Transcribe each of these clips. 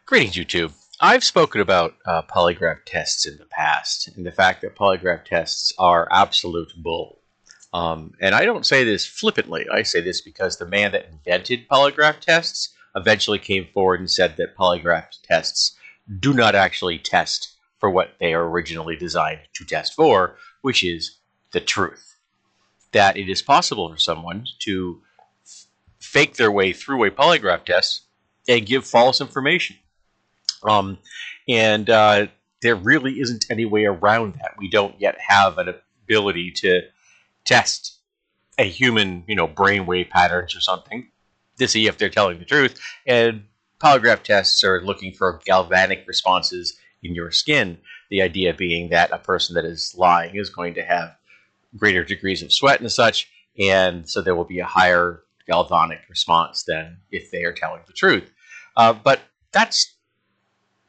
Greetings, YouTube. I've spoken about polygraph tests in the past and the fact that polygraph tests are absolute bull. And I don't say this flippantly. I say this because the man that invented polygraph tests eventually came forward and said that polygraph tests do not actually test for what they are originally designed to test for, which is the truth. That it is possible for someone to fake their way through a polygraph test and give false information. And there really isn't any way around that. We don't yet have an ability to test a human, brainwave patterns or something to see if they're telling the truth. And polygraph tests are looking for galvanic responses in your skin. The idea being that a person that is lying is going to have greater degrees of sweat and such, and so there will be a higher galvanic response than if they are telling the truth. But that's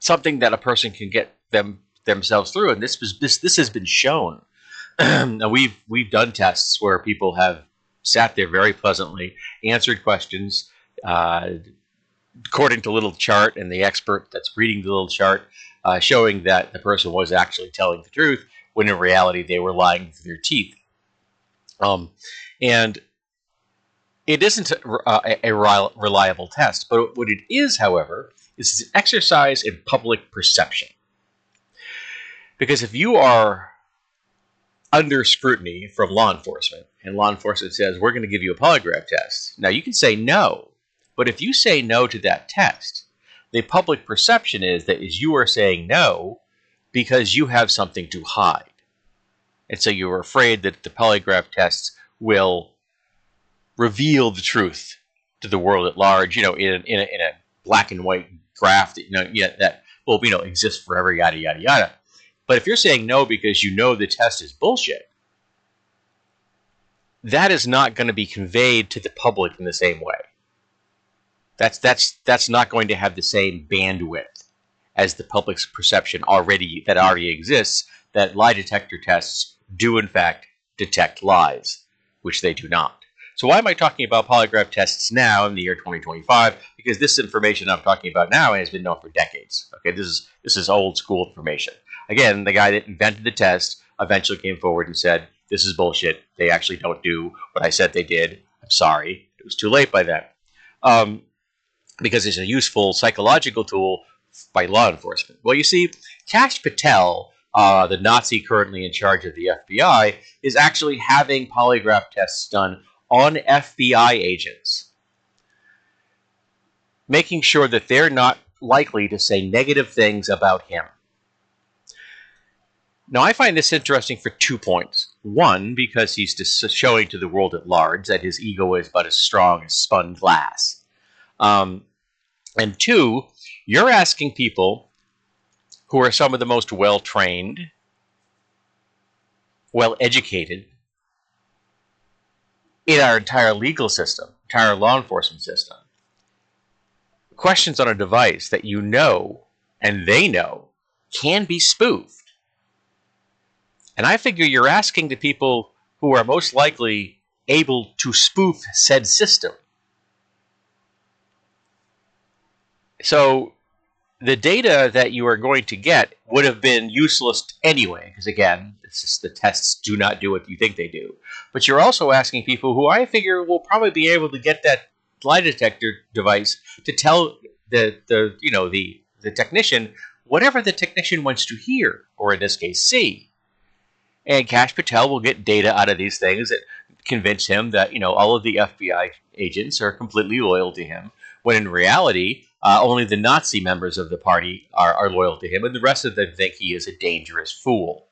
something that a person can get themselves through, and this has been shown. Now we've done tests where people have sat there very pleasantly, answered questions according to a little chart, and the expert that's reading the little chart showing that the person was actually telling the truth, when in reality they were lying through their teeth. And it isn't a reliable test, but what it is, however, is an exercise in public perception. Because if you are under scrutiny from law enforcement, and law enforcement says, we're going to give you a polygraph test, now you can say no, but if you say no to that test, the public perception is that you are saying no because you have something to hide. And so you're afraid that the polygraph tests will reveal the truth to the world at large, in a black and white graph that, that will, exist forever, yada, yada, yada. But if you're saying no because you know the test is bullshit, that is not going to be conveyed to the public in the same way. That's not going to have the same bandwidth as the public's perception already exists, that lie detector tests do in fact detect lies, which they do not. So why am I talking about polygraph tests now in the year 2025? Because this information I'm talking about now has been known for decades. Okay, this is old school information. Again, the guy that invented the test eventually came forward and said, this is bullshit. They actually don't do what I said they did. I'm sorry. It was too late by then. Because it's a useful psychological tool by law enforcement. Well, you see, Kash Patel, the Nazi currently in charge of the FBI, is actually having polygraph tests done on FBI agents, making sure that they're not likely to say negative things about him. Now, I find this interesting for 2 points. One, because he's just showing to the world at large that his ego is but as strong as spun glass. And two, you're asking people who are some of the most well-trained, well-educated in our entire legal system, entire law enforcement system, questions on a device that you know and they know can be spoofed. And I figure you're asking the people who are most likely able to spoof said system. So the data that you are going to get would have been useless anyway, because again, it's just the tests do not do what you think they do. But you're also asking people who I figure will probably be able to get that lie detector device to tell the technician whatever the technician wants to hear, or in this case, see. And Kash Patel will get data out of these things that convince him that all of the FBI agents are completely loyal to him, when in reality, only the Nazi members of the party are loyal to him, and the rest of them think he is a dangerous fool.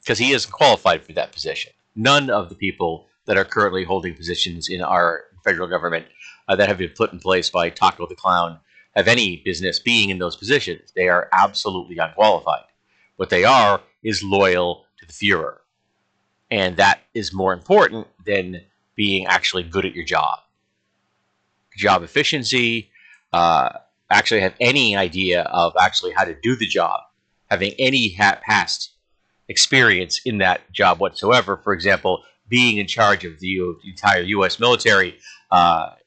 Because he isn't qualified for that position. None of the people that are currently holding positions in our federal government that have been put in place by Taco the Clown have any business being in those positions. They are absolutely unqualified. What they are is loyal to the Fuhrer. And that is more important than being actually good at your job. Job efficiency, actually have any idea of actually how to do the job, having any past experience in that job whatsoever. For example, being in charge of the entire U.S. military at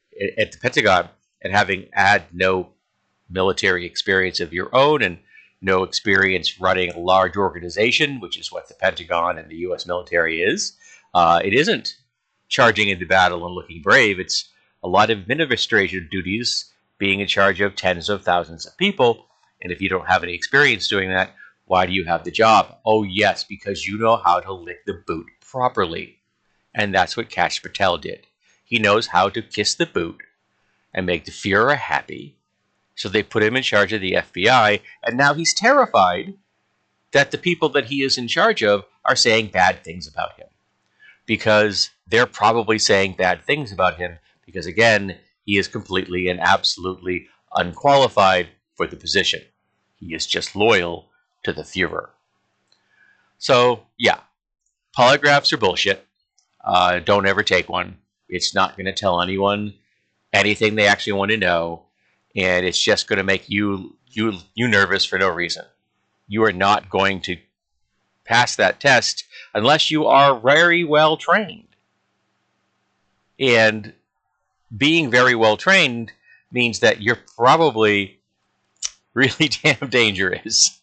the Pentagon and having had no military experience of your own and no experience running a large organization, which is what the Pentagon and the U.S. military is. It isn't charging into battle and looking brave. It's a lot of administrative duties, being in charge of tens of thousands of people. And if you don't have any experience doing that, why do you have the job? Oh, yes, because you know how to lick the boot properly. And that's what Kash Patel did. He knows how to kiss the boot and make the Fuhrer happy. So they put him in charge of the FBI, and now he's terrified that the people that he is in charge of are saying bad things about him. Because they're probably saying bad things about him because, again, he is completely and absolutely unqualified for the position. He is just loyal to the Fuhrer. So, yeah, polygraphs are bullshit. Don't ever take one. It's not going to tell anyone anything they actually want to know, and it's just going to make you nervous for no reason. You are not going to pass that test unless you are very well trained. And being very well trained means that you're probably really damn dangerous.